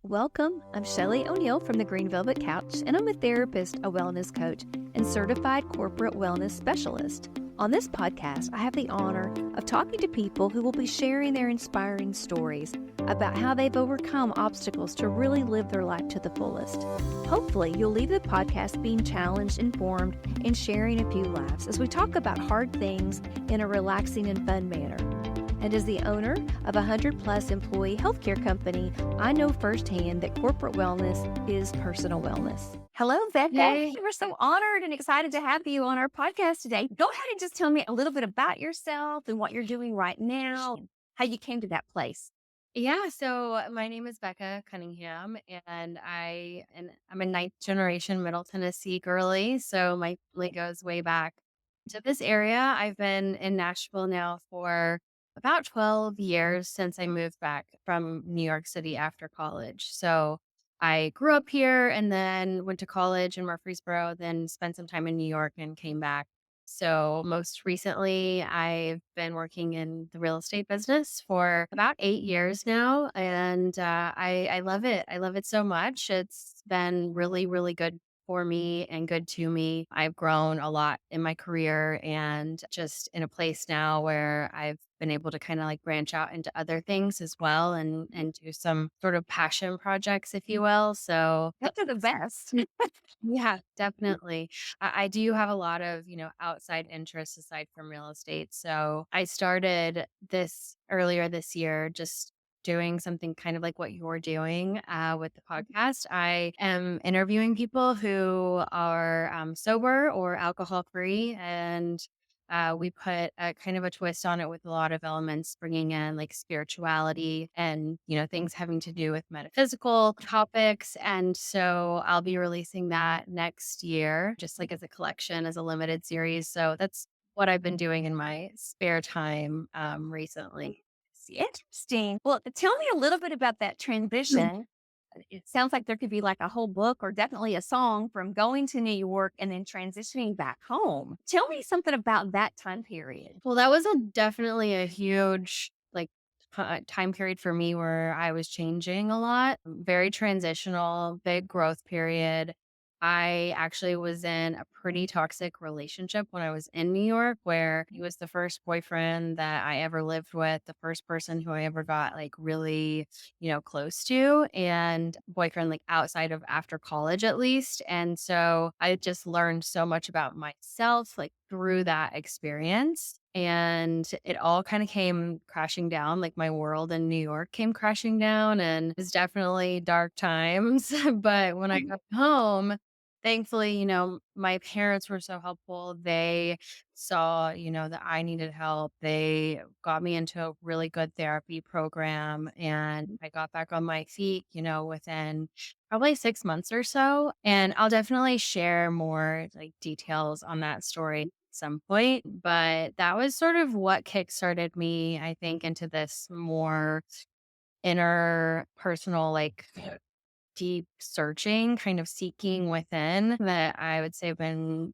Welcome. I'm Shelly O'Neill from the Green Velvet Couch, and I'm a therapist, a wellness coach, and certified corporate wellness specialist. On this podcast, I have the honor of talking to people who will be sharing their inspiring stories about how they've overcome obstacles to really live their life to the fullest. Hopefully, you'll leave the podcast being challenged, informed, and sharing a few laughs as we talk about hard things in a relaxing and fun manner. And as the owner of a 100-plus employee healthcare company, I know firsthand that corporate wellness is personal wellness. Hello, Becca. Hey. We're so honored and excited to have you on our podcast today. Go ahead and just tell me a little bit about yourself and what you're doing right now, how you came to that place. Yeah, so my name is Becca Cunningham, and I'm a ninth generation Middle Tennessee girly. So my family goes way back to this area. I've been in Nashville now for about 12 years since I moved back from New York City after college. So I grew up here and then went to college in Murfreesboro, then spent some time in New York and came back. So most recently, I've been working in the real estate business for about 8 years now, and I love it. I love it so much. It's been really, really good for me and good to me. I've grown a lot in my career and just in a place now where I've been able to kind of like branch out into other things as well and do some sort of passion projects, if you will. So Those are the best. yeah, definitely. I do have a lot of, outside interests aside from real estate. So I started this earlier this year, just doing something kind of like what you're doing with the podcast. I am interviewing people who are sober or alcohol free. And we put a kind of a twist on it with a lot of elements, bringing in like spirituality and, things having to do with metaphysical topics. And so I'll be releasing that next year, just like as a collection, as a limited series. So that's what I've been doing in my spare time recently. Interesting. Well, tell me a little bit about that transition. It sounds like there could be like a whole book or definitely a song from going to New York and then transitioning back home. Tell me something about that time period. Well, that was definitely a huge like time period for me where I was changing a lot. Very transitional, big growth period. I actually was in a pretty toxic relationship when I was in New York, where he was the first boyfriend that I ever lived with, the first person who I ever got like really, close to, and boyfriend like outside of after college at least. And so I just learned so much about myself like through that experience. And it all kind of came crashing down. Like my world in New York came crashing down, and it was definitely dark times. But when I got home, thankfully, my parents were so helpful. They saw, that I needed help. They got me into a really good therapy program, and I got back on my feet, within probably 6 months or so. And I'll definitely share more like details on that story at some point. But that was sort of what kickstarted me, I think, into this more inner personal, like deep searching, kind of seeking within that I would say I've been,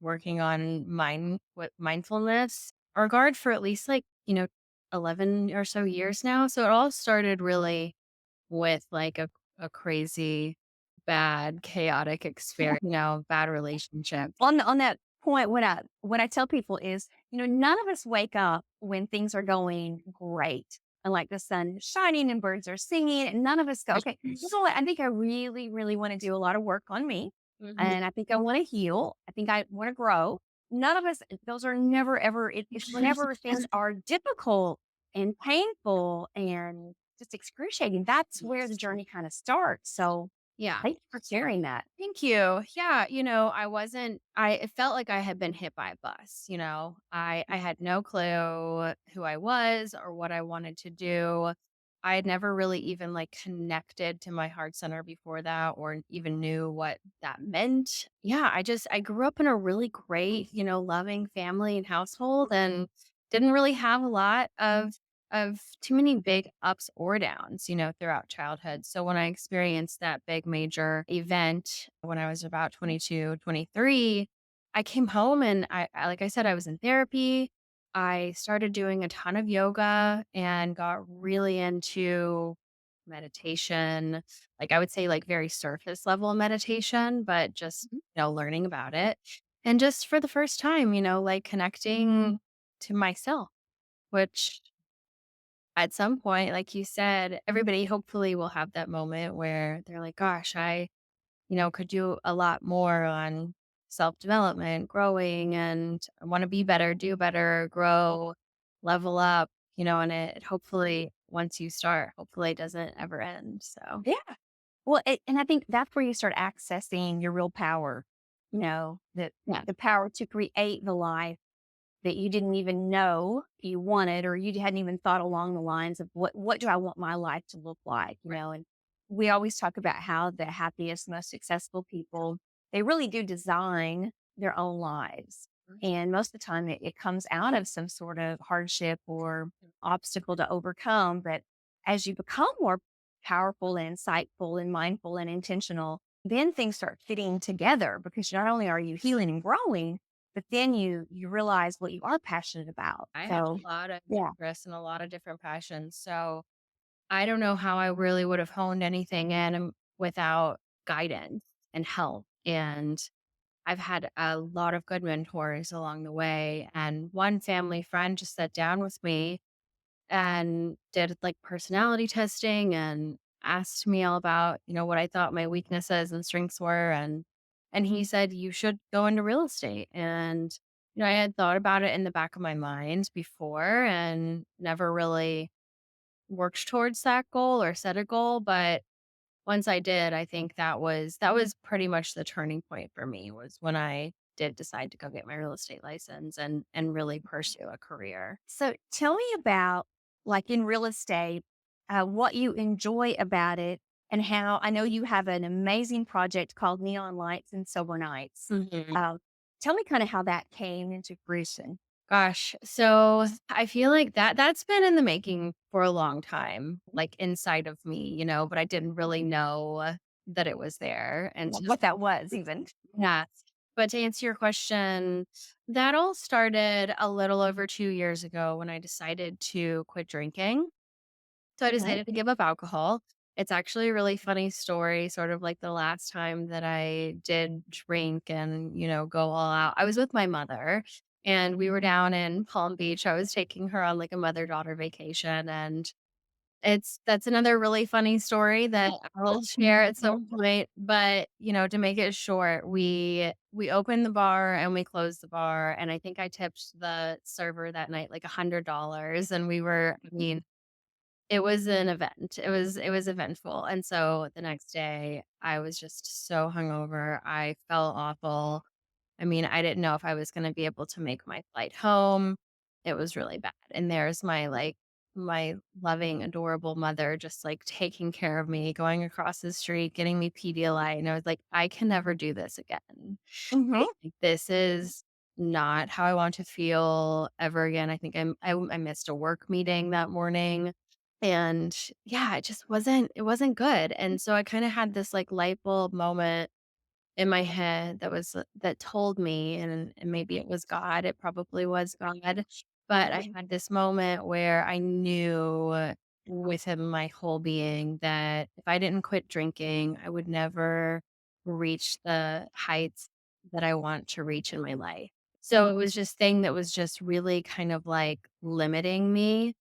working on with mindfulness regard for at least like, 11 or so years now. So it all started really with like a crazy, bad, chaotic experience, bad relationship. On that point, what I tell people is, none of us wake up when things are going great and like the sun is shining and birds are singing, and none of us go, okay, you know what? I think I really, really want to do a lot of work on me, Mhm. and I think I want to heal. I think I want to grow. None of us; those are never ever. It's whenever things are difficult and painful and just excruciating. That's where the journey kind of starts. So, Yeah. thank you for sharing that. Thank you. Yeah, it felt like I had been hit by a bus, I had no clue who I was or what I wanted to do. I had never really even like connected to my heart center before that or even knew what that meant. Yeah, I grew up in a really great, loving family and household and didn't really have a lot of too many big ups or downs, throughout childhood. So when I experienced that big major event when I was about 22, 23, I came home and like I said, I was in therapy. I started doing a ton of yoga and got really into meditation, like I would say like very surface level meditation, but just, Mhm. learning about it. And just for the first time, like connecting to myself, which at some point, like you said, everybody hopefully will have that moment where they're like, gosh, I could do a lot more on self development, growing, and I want to be better, do better, grow, level up, and it hopefully, once you start, hopefully it doesn't ever end. So, Yeah. Well, and I think that's where you start accessing your real power, yeah, the power to create the life that you didn't even know you wanted, or you hadn't even thought along the lines of what do I want my life to look like, right. and we always talk about how the happiest, most successful people, they really do design their own lives. And most of the time it comes out of some sort of hardship or obstacle to overcome. But as you become more powerful and insightful and mindful and intentional, then things start fitting together because not only are you healing and growing, but then you realize what you are passionate about. I have So, a lot of yeah. interests and a lot of different passions. So, I don't know how I really would have honed anything in without guidance and help. And I've had a lot of good mentors along the way. And one family friend just sat down with me and did like personality testing and asked me all about, what I thought my weaknesses and strengths were. And he said, you should go into real estate. And, I had thought about it in the back of my mind before and never really worked towards that goal or set a goal. But once I did, I think that was pretty much the turning point for me was when I did decide to go get my real estate license and really pursue a career. So tell me about, like in real estate, what you enjoy about it, and how I know you have an amazing project called Neon Lights and Silver Nights. Mhm. Uh, Tell me kind of how that came into fruition. Gosh, so I feel like that's been in the making for a long time, like inside of me, but I didn't really know that it was there. And What that was, even. yeah. But to answer your question, that all started a little over 2 years ago when I decided to quit drinking. So I Okay. decided to give up alcohol. It's actually a really funny story, sort of like the last time that I did drink and, go all out. I was with my mother and we were down in Palm Beach. I was taking her on like a mother-daughter vacation, and that's another really funny story that I'll share at some point. But, to make it short, we opened the bar and we closed the bar. And I think I tipped the server that night like $100. And I mean, it was an event. It was eventful, and so the next day, I was just so hungover, I felt awful. I mean, I didn't know if I was gonna be able to make my flight home. It was really bad, and there's my loving, adorable mother just, like, taking care of me, going across the street, getting me Pedialyte, and I was like, "I can never do this again. Hmm. Like, this is not how I want to feel ever again." I think I missed a work meeting that morning. And yeah, it wasn't good. And so I kind of had this like light bulb moment in my head that told me, and maybe it was God, it probably was God, but I had this moment where I knew within my whole being that if I didn't quit drinking, I would never reach the heights that I want to reach in my life. So it was just thing that was just really kind of like limiting me,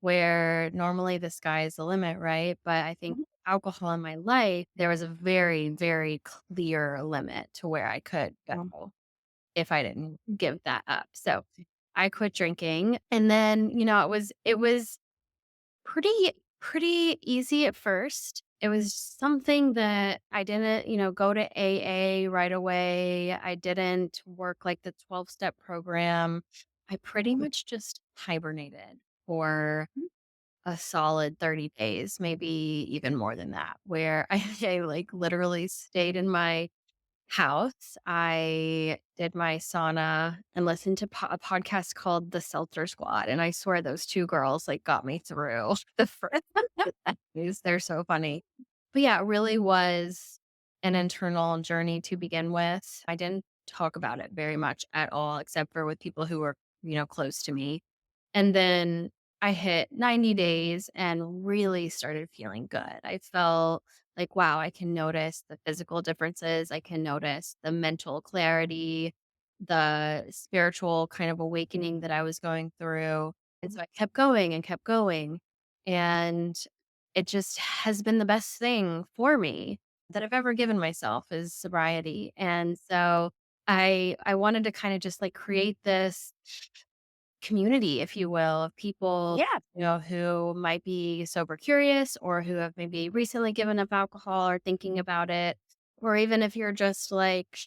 where normally the sky is the limit, right? But I think alcohol in my life, there was a very, very clear limit to where I could go if I didn't give that up. So I quit drinking. And then, it was pretty easy at first. It was something that I didn't, go to AA right away. I didn't work like the 12-step program. I pretty much just hibernated for a solid 30 days, maybe even more than that, where I like literally stayed in my house. I did my sauna and listened to a podcast called The Seltzer Squad. And I swear those two girls like got me through the first days. They're so funny. But yeah, it really was an internal journey to begin with. I didn't talk about it very much at all, except for with people who were, close to me. And then I hit 90 days and really started feeling good. I felt like, wow, I can notice the physical differences. I can notice the mental clarity, the spiritual kind of awakening that I was going through. And so I kept going and kept going. And it just has been the best thing for me that I've ever given myself is sobriety. And so I wanted to kind of just like create this community, if you will, of people, Yeah. who might be sober curious or who have maybe recently given up alcohol or thinking about it. Or even if you're just like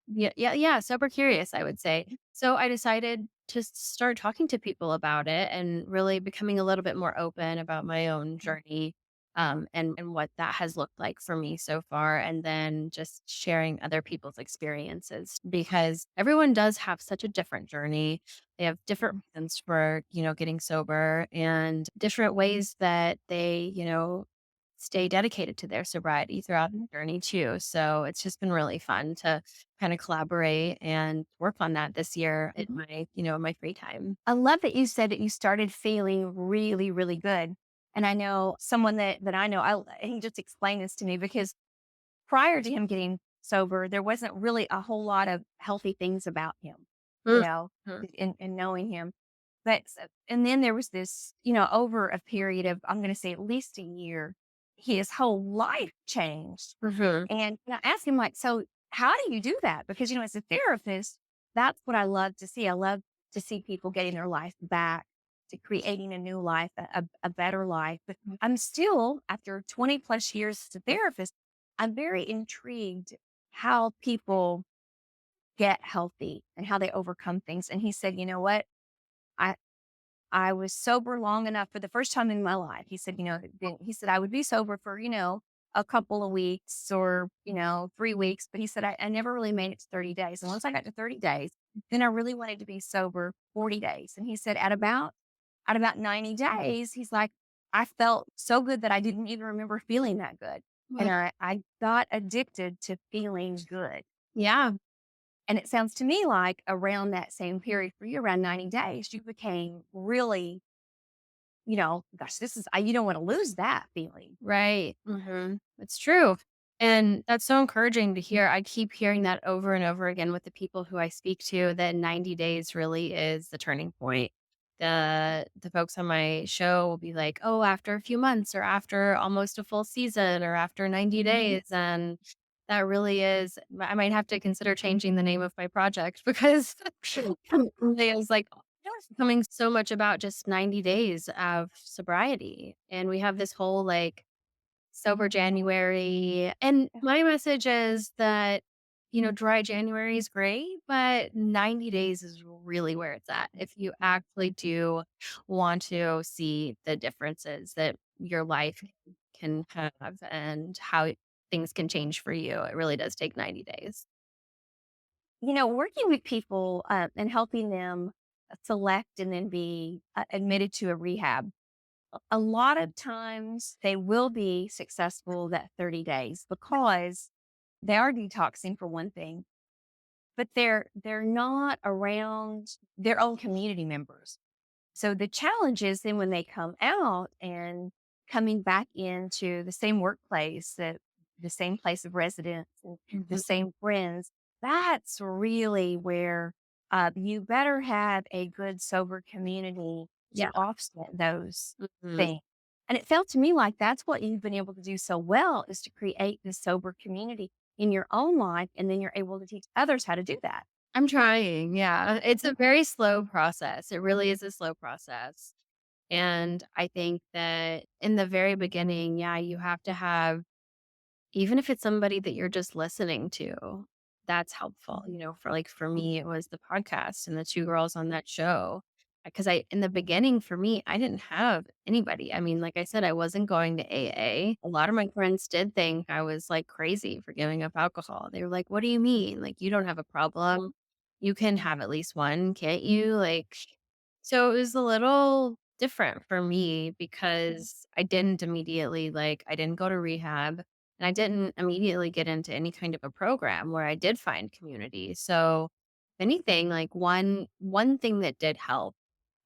yeah, yeah, yeah, super curious, I would say. So I decided to start talking to people about it and really becoming a little bit more open about my own journey, and what that has looked like for me so far, and then just sharing other people's experiences because everyone does have such a different journey. They have different reasons for getting sober and different ways that they stay dedicated to their sobriety throughout the journey too. So it's just been really fun to kind of collaborate and work on that this year in my free time. I love that you said that you started feeling really, really good. And I know someone that I know, he just explained this to me because prior to him getting sober, there wasn't really a whole lot of healthy things about him, you Mhm. know, in knowing him. And then there was this, over a period of, I'm going to say at least a year, his whole life changed. Mhm. And I asked him, like, so how do you do that? Because, as a therapist, that's what I love to see. I love to see people getting their life back to creating a new life, a better life. But I'm still, after 20 plus years as a therapist, I'm very intrigued how people get healthy and how they overcome things. And he said, you know what? I, I was sober long enough for the first time in my life. He said, he said, I would be sober for, a couple of weeks or, 3 weeks. But he said, I never really made it to 30 days. And once I got to 30 days, then I really wanted to be sober 40 days. And he said, at about 90 days, he's like, I felt so good that I didn't even remember feeling that good. And Wow. I got addicted to feeling good. Yeah. And it sounds to me like around that same period for you, around 90 days, you became really, gosh, you don't want to lose that feeling. Right. It's true. And that's so encouraging to hear. I keep hearing that over and over again with the people who I speak to that 90 days really is the turning point. The folks on my show will be like, "Oh, after a few months or after almost a full season or after 90 days." And that really is I might have to consider changing the name of my project because it was like becoming so much about just 90 days of sobriety. And we have this whole like sober January. And my message is that, dry January is great, but 90 days is really where it's at. If you actually do want to see the differences that your life can have and how things can change for you, it really does take 90 days. Working with people and helping them select and then be admitted to a rehab, a lot of times they will be successful that 30 days because they are detoxing for one thing, but they're not around their own community members. So the challenge is then when they come out and coming back into the same workplace, the same place of residence, and the Mhm. same friends, that's really where you better have a good sober community to Yeah. offset those Mhm. things. And it felt to me like that's what you've been able to do so well is to create this sober community in your own life. And then you're able to teach others how to do that. I'm trying. Yeah. It's a very slow process. It really is a slow process. And I think that in the very beginning, yeah, you have to have, even if it's somebody that you're just listening to, that's helpful. For me, it was the podcast and the two girls on that show. Because in the beginning, for me, I didn't have anybody. I mean, like I said, I wasn't going to AA. A lot of my friends did think I was like crazy for giving up alcohol. They were like, "What do you mean? Like, you don't have a problem. You can have at least one, can't you?" So it was a little different for me because I didn't immediately, I didn't go to rehab and I didn't immediately get into any kind of a program where I did find community. So if anything, like one thing that did help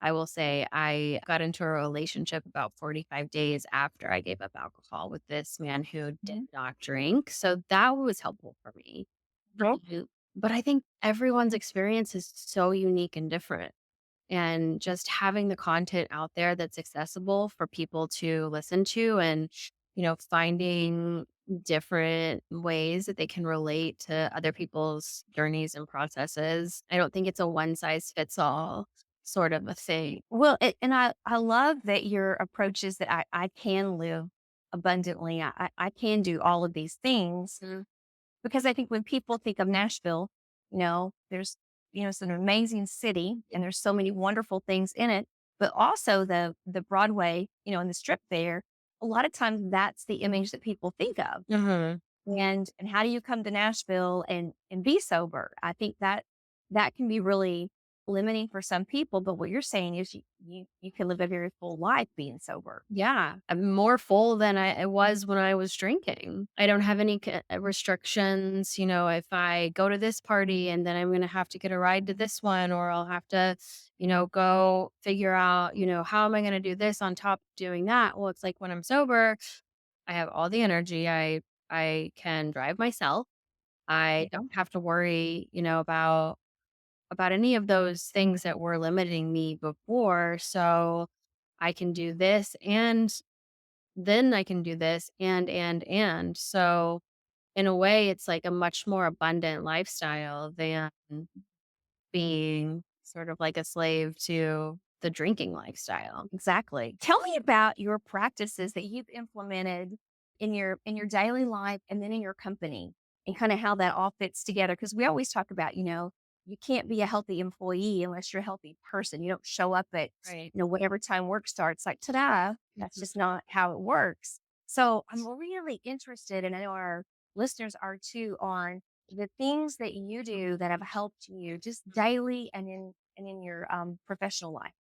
I will say I got into a relationship about 45 days after I gave up alcohol with this man who did Mhm. not drink. So that was helpful for me. Mhm. But I think everyone's experience is so unique and different. And just having the content out there that's accessible for people to listen to and, finding different ways that they can relate to other people's journeys and processes. I don't think it's a one size fits all sort of a thing. Well, and I love that your approach is that I can live abundantly. I can do all of these things Mm. because I think when people think of Nashville, there's, it's an amazing city and there's so many wonderful things in it, but also the Broadway, and the strip there, a lot of times that's the image that people think of. Mhm. And how do you come to Nashville and be sober? I think that can be really limiting for some people, but what you're saying is you can live a very full life being sober. Yeah, I'm more full than I was when I was drinking. I don't have any restrictions. If I go to this party and then I'm going to have to get a ride to this one, or I'll have to, go figure out, how am I going to do this on top of doing that? Well, it's like when I'm sober, I have all the energy. I can drive myself. I don't have to worry, about any of those things that were limiting me before. So I can do this and then I can do this and. So in a way, it's like a much more abundant lifestyle than being sort of like a slave to the drinking lifestyle. Exactly. Tell me about your practices that you've implemented in your daily life and then in your company and kind of how that all fits together. Because we always talk about, you can't be a healthy employee unless you're a healthy person. You don't show up at, Right. whatever time work starts, like ta-da. That's Mhm. just not how it works. So I'm really interested, and I know our listeners are too, on the things that you do that have helped you just daily and in your professional life.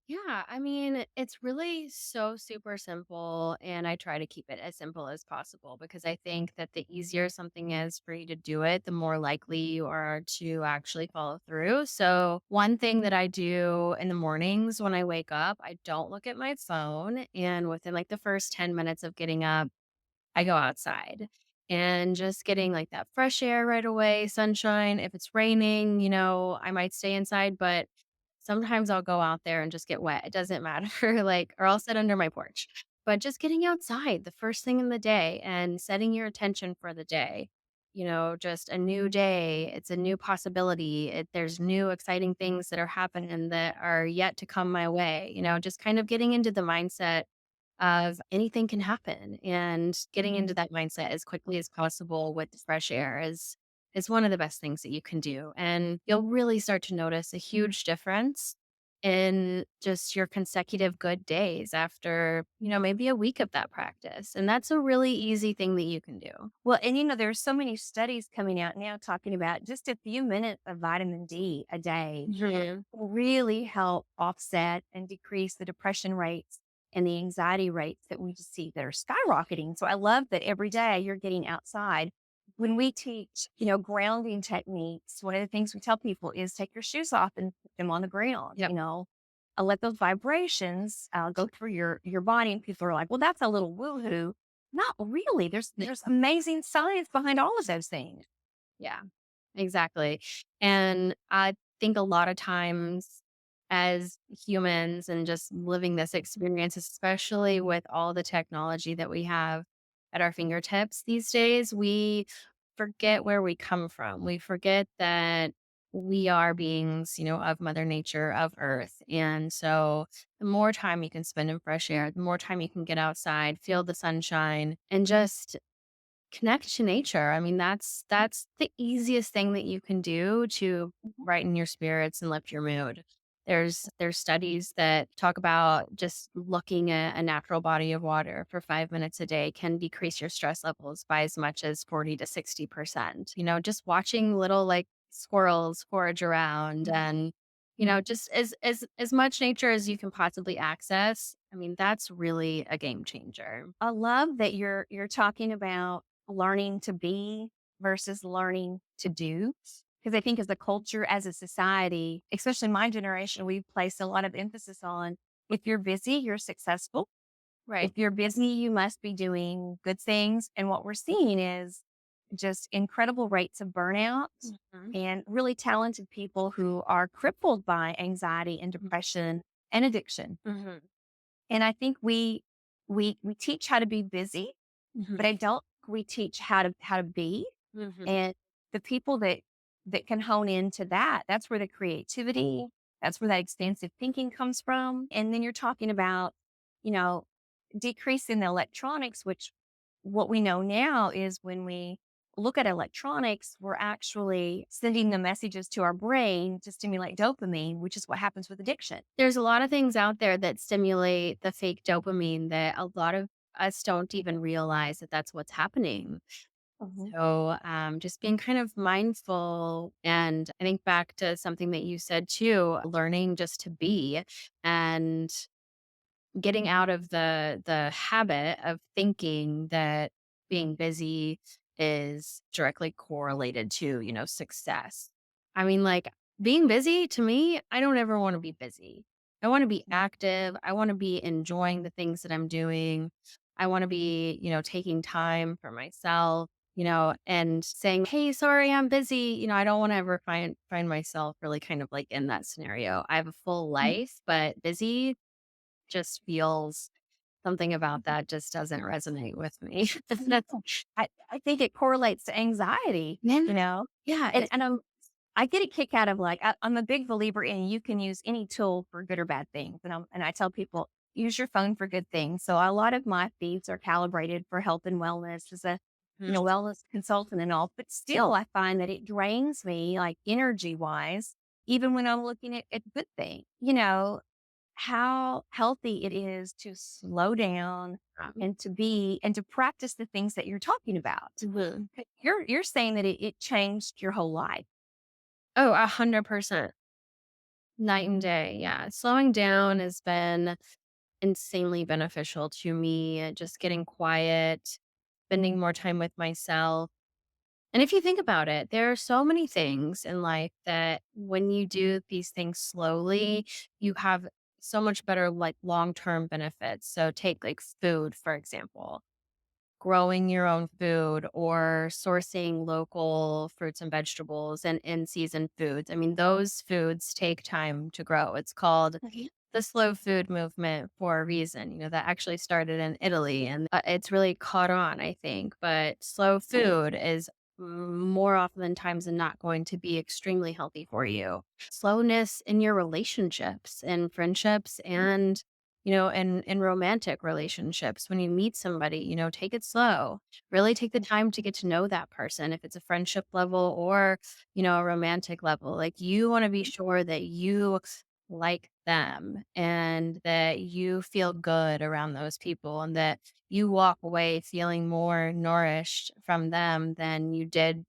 Yeah, I mean, it's really so super simple, and I try to keep it as simple as possible because I think that the easier something is for you to do it, the more likely you are to actually follow through. So, one thing that I do in the mornings when I wake up, I don't look at my phone, and within like the first 10 minutes of getting up, I go outside and just getting like that fresh air right away, sunshine. If it's raining, I might stay inside, but sometimes I'll go out there and just get wet. It doesn't matter, like, or I'll sit under my porch. But just getting outside the first thing in the day and setting your attention for the day, just a new day. It's a new possibility. There's new exciting things that are happening that are yet to come my way, just kind of getting into the mindset of anything can happen and getting into that mindset as quickly as possible with the fresh air is one of the best things that you can do. And you'll really start to notice a huge difference in just your consecutive good days after, maybe a week of that practice. And that's a really easy thing that you can do. Well, and there's so many studies coming out now talking about just a few minutes of vitamin D a day Mhm. will really help offset and decrease the depression rates and the anxiety rates that we just see that are skyrocketing. So I love that every day you're getting outside. When we teach, grounding techniques, one of the things we tell people is take your shoes off and put them on the ground, Yep. let those vibrations go through your body. And people are like, well, that's a little woohoo. Not really. There's amazing science behind all of those things. Yeah. Exactly. And I think a lot of times as humans and just living this experience, especially with all the technology that we have at our fingertips these days, we forget where we come from. We forget that we are beings, of Mother Nature, of Earth. And so the more time you can spend in fresh air, the more time you can get outside, feel the sunshine, and just connect to nature. I mean, that's the easiest thing that you can do to Mhm. brighten your spirits and lift your mood. There's studies that talk about just looking at a natural body of water for 5 minutes a day can decrease your stress levels by as much as 40 to 60%. Just watching little like squirrels forage around and just as much nature as you can possibly access. I mean, that's really a game changer. I love that you're talking about learning to be versus learning to do. Because I think as a culture, as a society, especially my generation, we've placed a lot of emphasis on if you're busy, you're successful. If Right. you're busy, you must be doing good things. And what we're seeing is just incredible rates of burnout Mhm. and really talented people who are crippled by anxiety and depression and addiction. Mhm. And I think we teach how to be busy, Mhm. but I don't think we teach how to be. Mhm. And the people that can hone into that, that's where the creativity, that's where that expansive thinking comes from. And then you're talking about, you know, decreasing the electronics, which what we know now is when we look at electronics, we're actually sending the messages to our brain to stimulate dopamine, which is what happens with addiction. There's a lot of things out there that stimulate the fake dopamine that a lot of us don't even realize that that's what's happening. Mhm. So, just being kind of mindful. And I think back to something that you said too, learning just to be and getting out of the habit of thinking that being busy is directly correlated to, success. I mean, like being busy to me, I don't ever want to be busy. I want to be active. I want to be enjoying the things that I'm doing. I want to be, taking time for myself, and saying, "Hey, sorry, I'm busy." I don't want to ever find myself really kind of like in that scenario. I have a full life, but busy just feels something about that just doesn't resonate with me. That's I think it correlates to anxiety, yeah, you know? yeah, And I get a kick out of like, I'm a big believer in you can use any tool for good or bad things. And I tell people, use your phone for good things. So a lot of my feeds are calibrated for health and wellness as a, mhm, wellness consultant and all. But still, I find that it drains me like energy wise, even when I'm looking at good things, how healthy it is to slow down um, and to be and to practice the things that you're talking about. mhm. 'Cause you're saying that it changed your whole life. Oh, 100%. Night and day. Yeah. Slowing down has been insanely beneficial to me. Just getting quiet, spending more time with myself. And if you think about it, there are so many things in life that when you do these things slowly, you have so much better like long-term benefits. So take like food, for example, growing your own food or sourcing local fruits and vegetables and in season foods. I mean, those foods take time to grow. It's called Mhm. the slow food movement for a reason, that actually started in Italy and it's really caught on, I think. But slow food is more often than times than not going to be extremely healthy for you. Slowness in your relationships and friendships and in romantic relationships, when you meet somebody, take it slow. Really take the time to get to know that person. If it's a friendship level or, a romantic level, like you want to be sure that you like them and that you feel good around those people and that you walk away feeling more nourished from them than you did,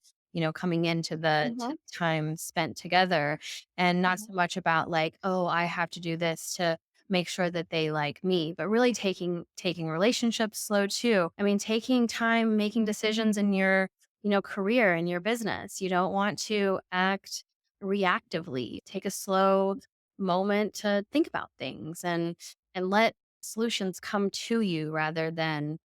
coming into the Mhm. time spent together. And not Mhm. so much about like, oh, I have to do this to make sure that they like me, but really taking relationships slow too. I mean, taking time making decisions in your, career and your business. You don't want to act reactively. Take a slow moment to think about things and let solutions come to you rather than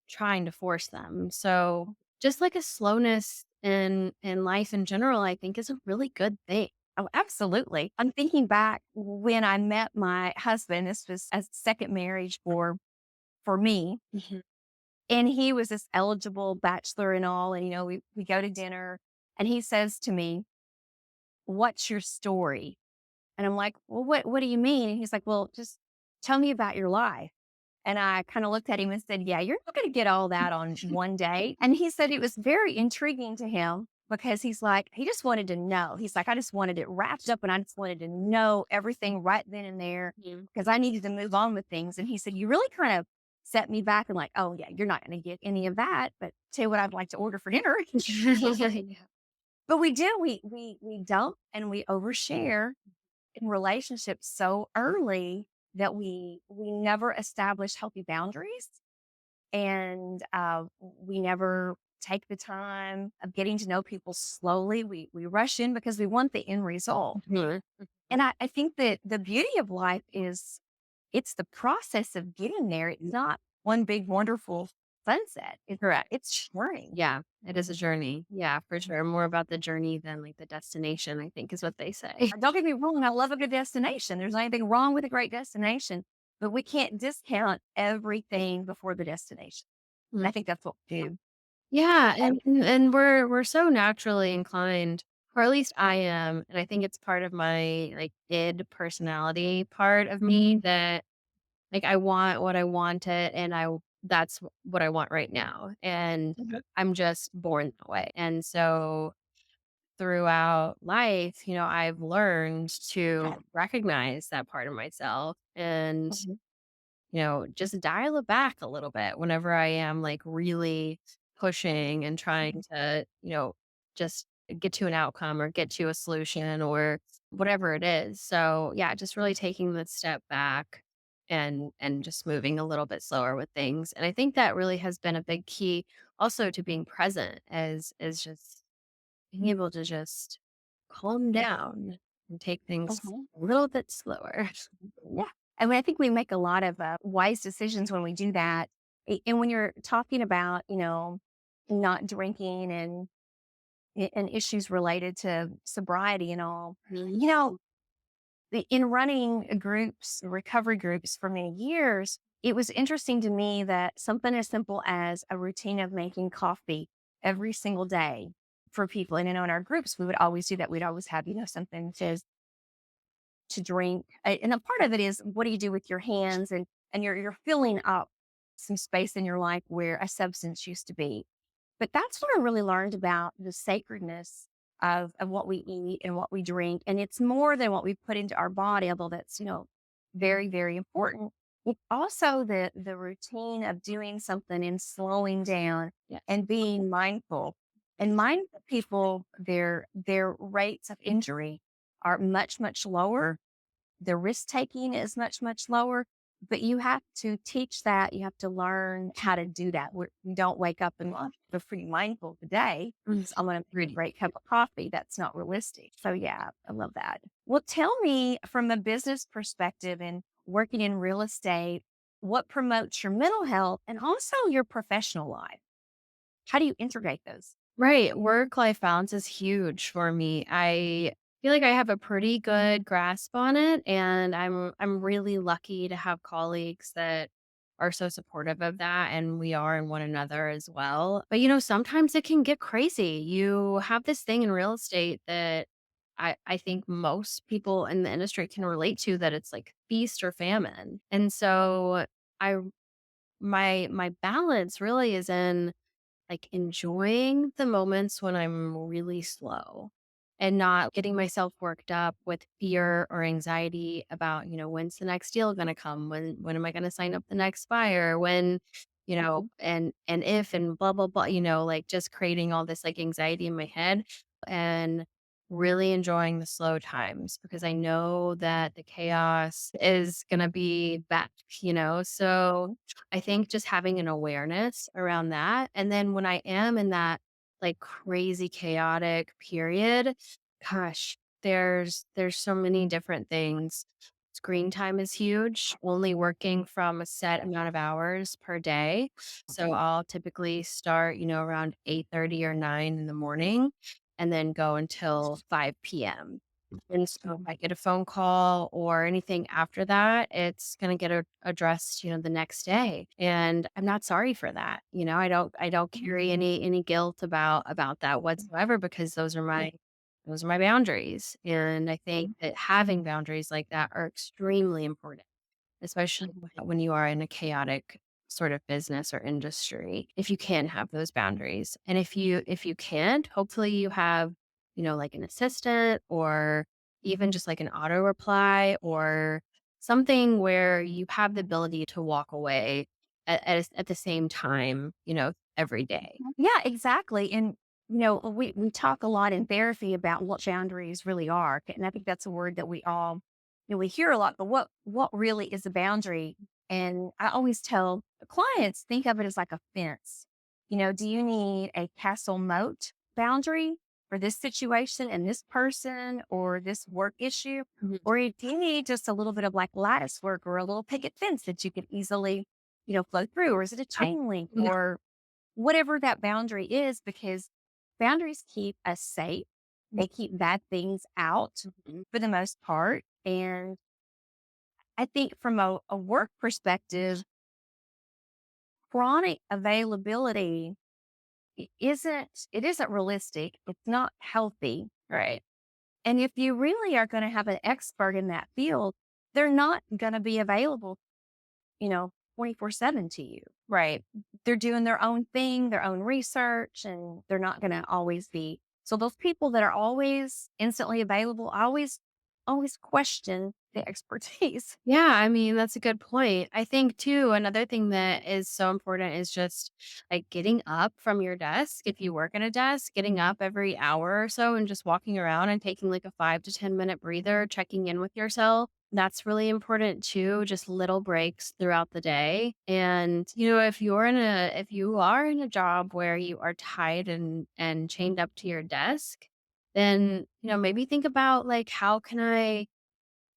trying to force them. So just like a slowness in life in general, I think is a really good thing. Oh, absolutely. I'm thinking back when I met my husband. This was a second marriage for me, Mhm. and he was this eligible bachelor and all. And we go to dinner, and he says to me, "What's your story?" And I'm like, "Well, what do you mean?" And he's like, "Well, just tell me about your life." And I kind of looked at him and said, "Yeah, you're not going to get all that on one day." And he said it was very intriguing to him because he's like, he just wanted to know. He's like, I just wanted it wrapped up and I just wanted to know everything right then and there Mhm. because I needed to move on with things. And he said, you really kind of set me back and like, oh, yeah, you're not going to get any of that. But tell you what I'd like to order for dinner. Yeah. But we do, we don't, and we overshare in relationships so early that we never establish healthy boundaries and we never take the time of getting to know people slowly. We rush in because we want the end result. Mhm. And I think that the beauty of life is it's the process of getting there. It's not one big wonderful sunset. Correct. It's journey. Yeah, it is a journey. Yeah, for sure. More about the journey than like the destination, I think is what they say. Don't get me wrong, I love a good destination. There's anything wrong with a great destination, but we can't discount everything before the destination. And Mm. I think that's what we do. Yeah, and we're so naturally inclined, or at least I am, and I think it's part of my like id personality part of me that like I want what I wanted and that's what I want right now. And Mhm. I'm just born that way. And so throughout life, I've learned to recognize that part of myself and, Mhm. just dial it back a little bit whenever I am like really pushing and Mhm. trying to, just get to an outcome or get to a solution or whatever it is. So yeah, just really taking the step back and just moving a little bit slower with things. And I think that really has been a big key also to being present as just being able to just calm down and take things Mhm. a little bit slower. Yeah. I mean, I think we make a lot of wise decisions when we do that. And when you're talking about, not drinking and issues related to sobriety and all, Mhm. you know, in running groups, recovery groups for many years, it was interesting to me that something as simple as a routine of making coffee every single day for people. And, in our groups, we would always do that. We'd always have, something to drink. And a part of it is what do you do with your hands and you're filling up some space in your life where a substance used to be. But that's what I really learned about the sacredness of what we eat and what we drink. And it's more than what we put into our body, although that's, very, very important. It's also the routine of doing something and slowing down Yes. and being mindful. And mindful people, their rates of injury are much, much lower. The risk taking is much, much lower, but you have to teach that. You have to learn how to do that. We don't wake up and be pretty mindful today. Mm. So I'm going to make a Agreed. great cup of coffee. That's not realistic. So, yeah, I love that. Well, tell me from a business perspective and working in real estate, what promotes your mental health and also your professional life? How do you integrate those? Right. Work life balance is huge for me. I feel like I have a pretty good grasp on it and I'm really lucky to have colleagues that are so supportive of that and we are in one another as well. But sometimes it can get crazy. You have this thing in real estate that I think most people in the industry can relate to that it's like feast or famine. And so I my balance really is in like enjoying the moments when I'm really slow and not getting myself worked up with fear or anxiety about, when's the next deal going to come? When am I going to sign up the next buyer? When, and if and blah blah blah, like just creating all this like anxiety in my head and really enjoying the slow times because I know that the chaos is going to be back, So I think just having an awareness around that. And then when I am in that like crazy chaotic period, gosh, there's so many different things. Screen time is huge, only working from a set amount of hours per day. So I'll typically start, around 8:30 or 9 in the morning and then go until 5 p.m. And so if I get a phone call or anything after that, it's going to get addressed, the next day. And I'm not sorry for that. I don't carry any guilt about that whatsoever because those are my boundaries. And I think that having boundaries like that are extremely important especially when you are in a chaotic sort of business or industry if you can have those boundaries and if you can't hopefully you have like an assistant or even just like an auto reply or something where you have the ability to walk away at the same time every day. Yeah, exactly. And we talk a lot in therapy about what boundaries really are, and I think that's a word that we all we hear a lot. But what really is a boundary? And I always tell the clients think of it as like a fence. Do you need a castle moat boundary for this situation and this person or this work issue? Mhm. Or do you need just a little bit of like lattice work or a little picket fence that you could easily, flow through? Or is it a chain link Yeah. or whatever that boundary is? Because boundaries keep us safe. They keep bad things out Mhm. for the most part. And I think from a work perspective, chronic availability it isn't realistic. It's not healthy. Right. And if you really are going to have an expert in that field, they're not going to be available, 24/7 to you. Right. They're doing their own thing, their own research, and they're not going to always be. So those people that are always instantly available, I always question the expertise. Yeah, I mean, that's a good point. I think too, another thing that is so important is just like getting up from your desk. If you work at a desk, getting up every hour or so and just walking around and taking like a 5 to 10 minute breather, checking in with yourself. That's really important too. Just little breaks throughout the day. And, if you are in a job where you are tied and chained up to your desk, then, maybe think about like, how can I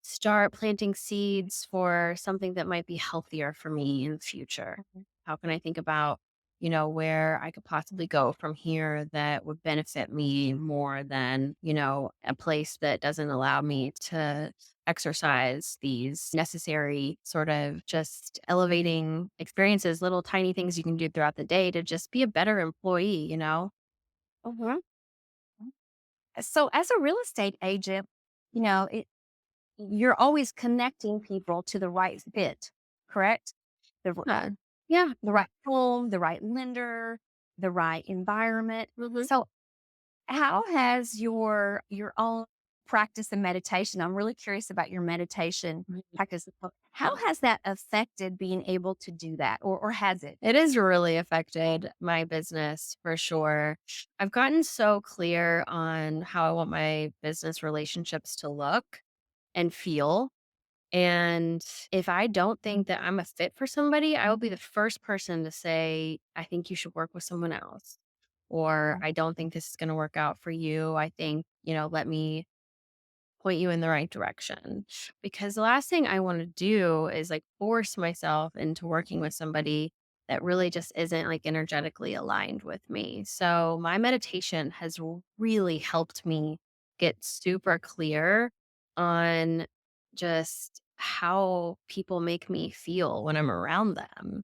start planting seeds for something that might be healthier for me in the future? Mhm. How can I think about, where I could possibly go from here that would benefit me more than, a place that doesn't allow me to exercise these necessary sort of just elevating experiences, little tiny things you can do throughout the day to just be a better employee? Mhm. So as a real estate agent, you know, it, you're always connecting people to the right fit, correct? The Yeah. Yeah. the right home, the right lender, the right environment. Mhm. So, how has your own practice in meditation? I'm really curious about your meditation practice. How has that affected being able to do that, or has it? It has really affected my business for sure. I've gotten so clear on how I want my business relationships to look and feel. And if I don't think that I'm a fit for somebody, I will be the first person to say, I think you should work with someone else. Or I don't think this is going to work out for you. I think, let me point you in the right direction. Because the last thing I want to do is like force myself into working with somebody that really just isn't like energetically aligned with me. So my meditation has really helped me get super clear on just how people make me feel when I'm around them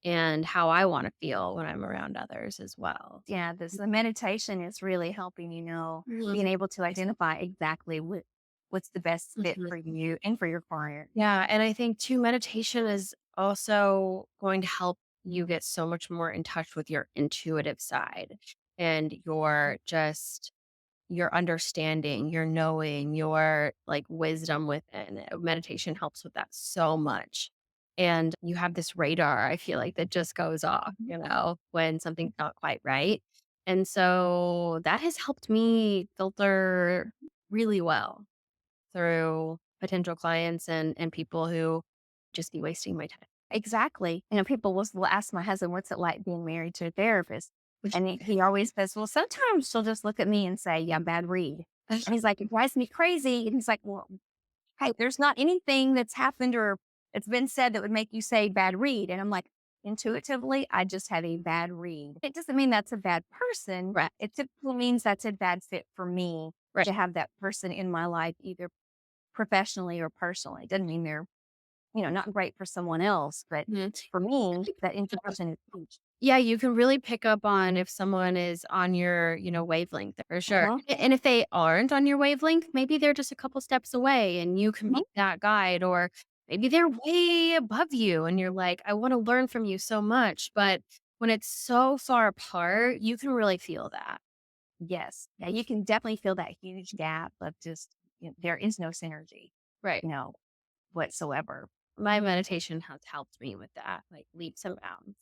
and how I want to feel when I'm around others as well. Yeah, the meditation is really helping Mhm. being able to identify exactly what's the best fit Mhm. for you and for your client. Yeah, and I think too, meditation is also going to help you get so much more in touch with your intuitive side and your understanding, your knowing, your like wisdom within. Meditation helps with that so much. And you have this radar, I feel like, that just goes off, when something's not quite right. And so that has helped me filter really well through potential clients and people who just be wasting my time. Exactly. People will ask my husband, "What's it like being married to a therapist?" Which And he always says, "Well, sometimes she'll just look at me and say, 'Yeah, bad read.'" And he's like, "It drives me crazy." And he's like, "Well, hey, there's not anything that's happened or it's been said that would make you say bad read." And I'm like, intuitively, I just had a bad read. It doesn't mean that's a bad person. right, It typically means that's a bad fit for me right. to have that person in my life, either professionally or personally. It doesn't mean they're, not great for someone else, but Mhm. for me, that intuition is huge. Yeah, you can really pick up on if someone is on your, wavelength for sure. Uh-huh. And if they aren't on your wavelength, maybe they're just a couple steps away and you can Mhm. be that guide, or maybe they're way above you and you're like, I want to learn from you so much. But when it's so far apart, you can really feel that. Yes. Yeah, you can definitely feel that huge gap of just, there is no synergy, Right. you know, whatsoever. My meditation has helped me with that, like leaps and bounds.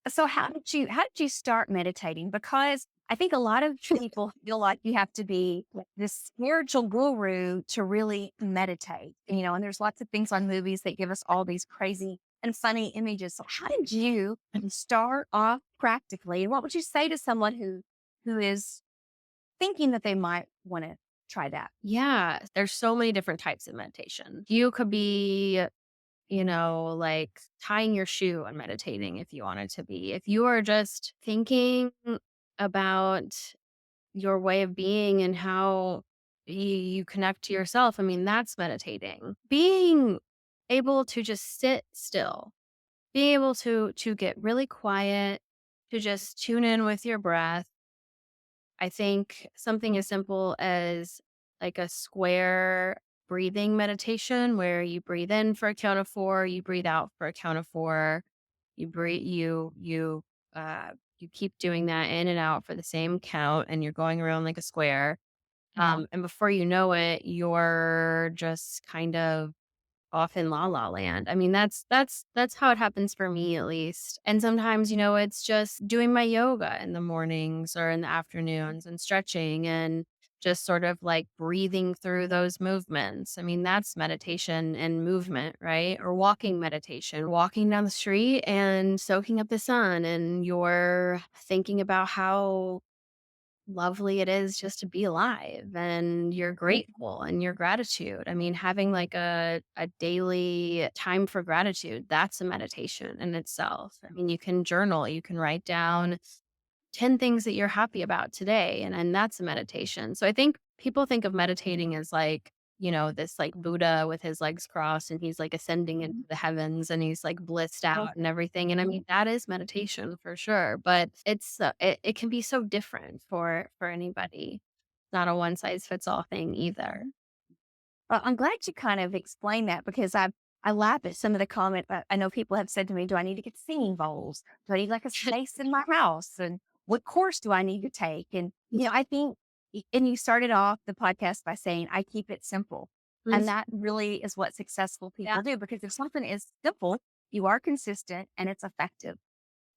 So how did you start meditating? Because I think a lot of people feel like you have to be like this spiritual guru to really meditate, and there's lots of things on movies that give us all these crazy and funny images. So how did you start off practically? And what would you say to someone who is thinking that they might want to try that? Yeah, there's so many different types of meditation. You could be, like tying your shoe and meditating if you wanted to be. If you are just thinking about your way of being and how you connect to yourself, I mean, that's meditating. Being able to just sit still, being able to get really quiet, to just tune in with your breath. I think something as simple as like a square breathing meditation where you breathe in for a count of 4, you breathe out for a count of 4. You breathe you keep doing that in and out for the same count and you're going around like a square. And before you know it, you're just kind of off in la la land. I mean, that's how it happens for me at least. And sometimes, it's just doing my yoga in the mornings or in the afternoons and stretching and just sort of like breathing through those movements. I mean, that's meditation and movement, right? Or walking meditation, walking down the street and soaking up the sun and you're thinking about how lovely it is just to be alive and you're grateful and your gratitude. I mean, having like a daily time for gratitude, that's a meditation in itself. I mean, you can journal, you can write down 10 things that you're happy about today. And that's a meditation. So I think people think of meditating as like, this like Buddha with his legs crossed and he's like ascending into the heavens and he's like blissed out and everything. And I mean, that is meditation for sure, but it can be so different for anybody. Not a one size fits all thing either. Well, I'm glad you kind of explained that because I laugh at some of the comment. I know people have said to me, "Do I need to get singing bowls? Do I need like a space in my house? And what course do I need to take?" And I think, and you started off the podcast by saying, "I keep it simple," and that really is what successful Yeah. people do. Because if something is simple, you are consistent and it's effective.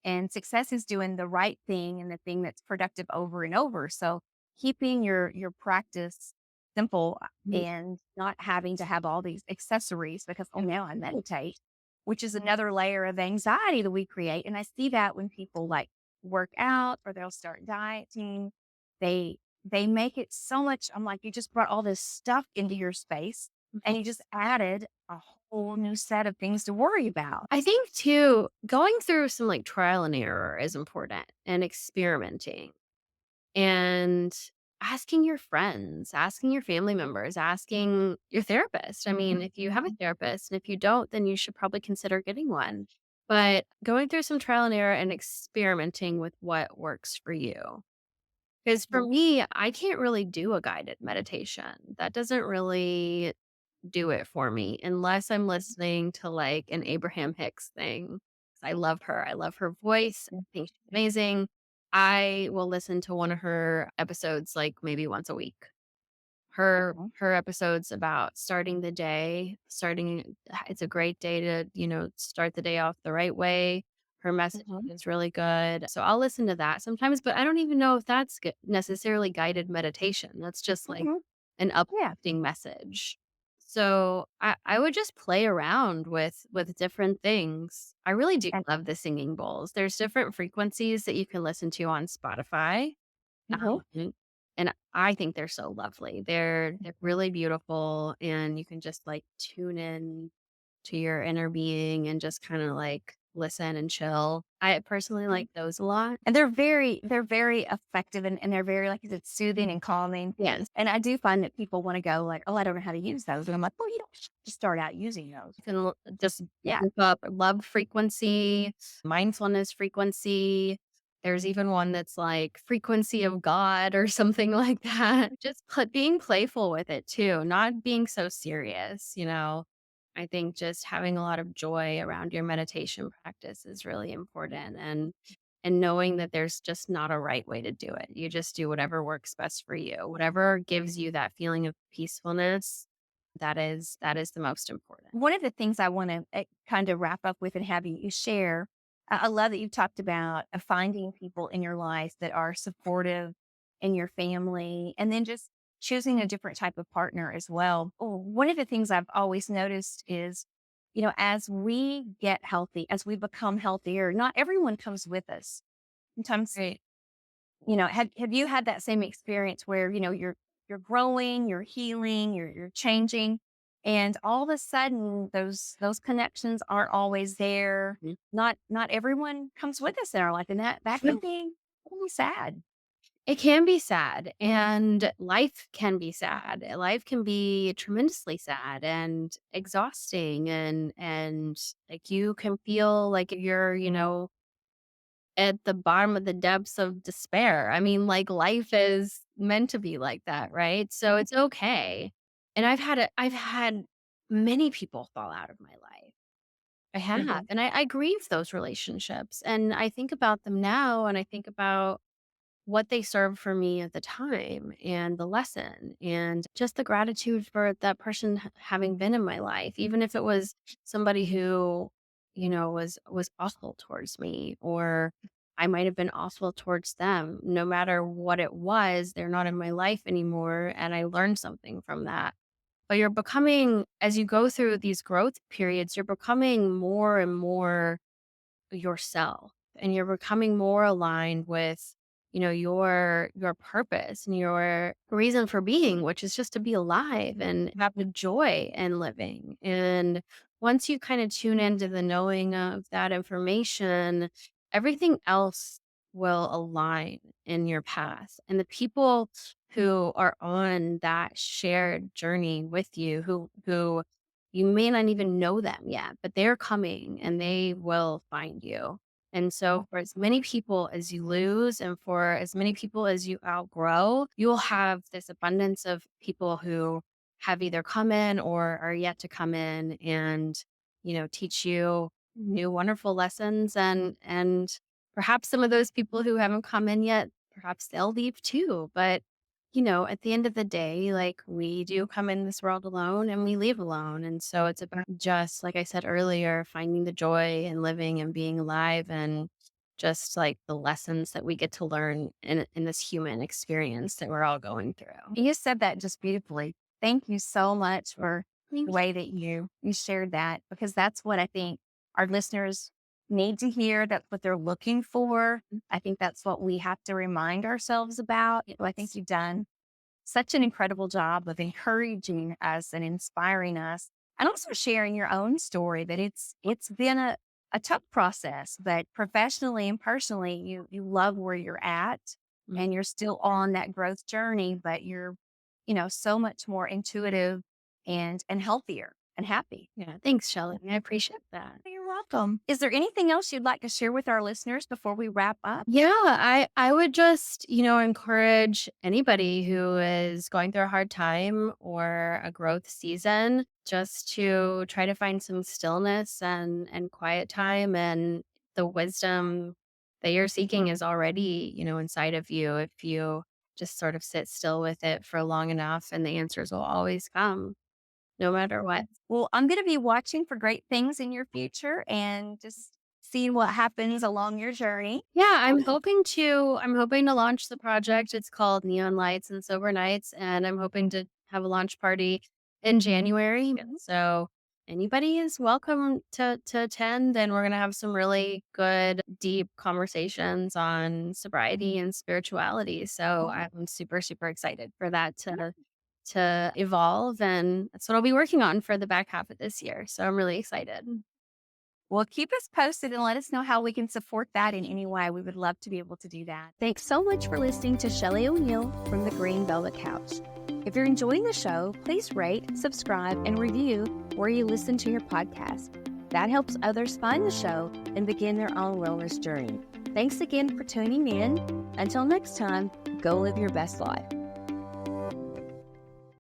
And success is doing the right thing and the thing that's productive over and over. So keeping your practice simple Mhm. and not having to have all these accessories because, oh, now I meditate, which is another layer of anxiety that we create. And I see that when people like work out or they'll start dieting, they they make it so much. I'm like, you just brought all this stuff into your space and you just added a whole new set of things to worry about. I think too, going through some like trial and error is important and experimenting. And asking your friends, asking your family members, asking your therapist. I mean, if you have a therapist, and if you don't, then you should probably consider getting one. But going through some trial and error and experimenting with what works for you. Because for me, I can't really do a guided meditation. That doesn't really do it for me unless I'm listening to like an Abraham Hicks thing. I love her. I love her voice. I think she's amazing. I will listen to one of her episodes like maybe once a week. Her episodes about starting the day, it's a great day to, start the day off the right way. Her message Mhm. is really good. So I'll listen to that sometimes, but I don't even know if that's necessarily guided meditation. That's just like Mhm. an Yeah. uplifting message. So I would just play around with different things. I really do And love the singing bowls. There's different frequencies that you can listen to on Spotify. mhm. Um, and I think they're so lovely. They're really beautiful and you can just like tune in to your inner being and just kind of like listen and chill. I personally like those a lot. And they're very effective and they're very, like you said, soothing and calming. Yes. And I do find that people want to go like, "Oh, I don't know how to use those." And I'm like, "Well, you don't have to start out using those." You can just Yeah. look up love frequency, mindfulness frequency. There's even one that's like frequency of God or something like that. Just being playful with it too, not being so serious. I think just having a lot of joy around your meditation practice is really important and knowing that there's just not a right way to do it. You just do whatever works best for you. Whatever gives you that feeling of peacefulness, that is the most important. One of the things I want to kind of wrap up with and have you share, I love that you talked about finding people in your life that are supportive in your family and then just choosing a different type of partner as well. Oh, one of the things I've always noticed is as we get healthy, as we become healthier, not everyone comes with us. Sometimes, Right. have you had that same experience where, you're growing, you're healing, you're changing, and all of a sudden those connections aren't always there. Not everyone comes with us in our life, and that can be really sad. It can be sad, and life can be sad. Life can be tremendously sad and exhausting, and like you can feel like you're, at the bottom of the depths of despair. I mean, like life is meant to be like that, right? So it's okay. And I've had many people fall out of my life. I have. Mhm. And I grieve those relationships. And I think about them now, and I think about what they served for me at the time and the lesson and just the gratitude for that person having been in my life, even if it was somebody who, was awful towards me, or I might have been awful towards them. No matter what it was, they're not in my life anymore. And I learned something from that. But you're becoming, as you go through these growth periods, you're becoming more and more yourself, and you're becoming more aligned with, your purpose and your reason for being, which is just to be alive and have the joy in living. And once you kind of tune into the knowing of that information, everything else will align in your path. And the people who are on that shared journey with you, who you may not even know them yet, but they're coming and they will find you. And so, for as many people as you lose and for as many people as you outgrow, you'll have this abundance of people who have either come in or are yet to come in and, teach you new wonderful lessons. And perhaps some of those people who haven't come in yet, perhaps they'll leave too. But at the end of the day, like we do come in this world alone and we leave alone. And so it's about just, like I said earlier, finding the joy in living and being alive, and just like the lessons that we get to learn in this human experience that we're all going through. You said that just beautifully. Thank you so much for the Thank way that you shared that, because that's what I think our listeners need to hear. That's what they're looking for. you. I think that's what we have to remind ourselves about. I think you've done such an incredible job of encouraging us and inspiring us, and also sharing your own story, that it's been a tough process, but professionally and personally, you love where you're at, Mm. and you're still on that growth journey, but you're, so much more intuitive and healthier and happy. Yeah. Thanks, Shelly. I appreciate that. You're welcome. Is there anything else you'd like to share with our listeners before we wrap up? Yeah, I would just, encourage anybody who is going through a hard time or a growth season just to try to find some stillness and quiet time, and the wisdom that you're seeking is already, inside of you if you just sort of sit still with it for long enough, and the answers will always come no matter what. Well, I'm going to be watching for great things in your future and just seeing what happens along your journey. Yeah, I'm hoping to launch the project. It's called Neon Lights and Sober Nights, and I'm hoping to have a launch party in January. So anybody is welcome to attend, and we're gonna have some really good, deep conversations on sobriety and spirituality. So I'm super, super excited for that to evolve, and that's what I'll be working on for the back half of this year. So I'm really excited. Well, keep us posted and let us know how we can support that in any way. We would love to be able to do that. Thanks so much for listening to Shelly O'Neill from the Green Velvet Couch. If you're enjoying the show, please rate, subscribe, and review where you listen to your podcast. That helps others find the show and begin their own wellness journey. Thanks again for tuning in. Until next time, go live your best life.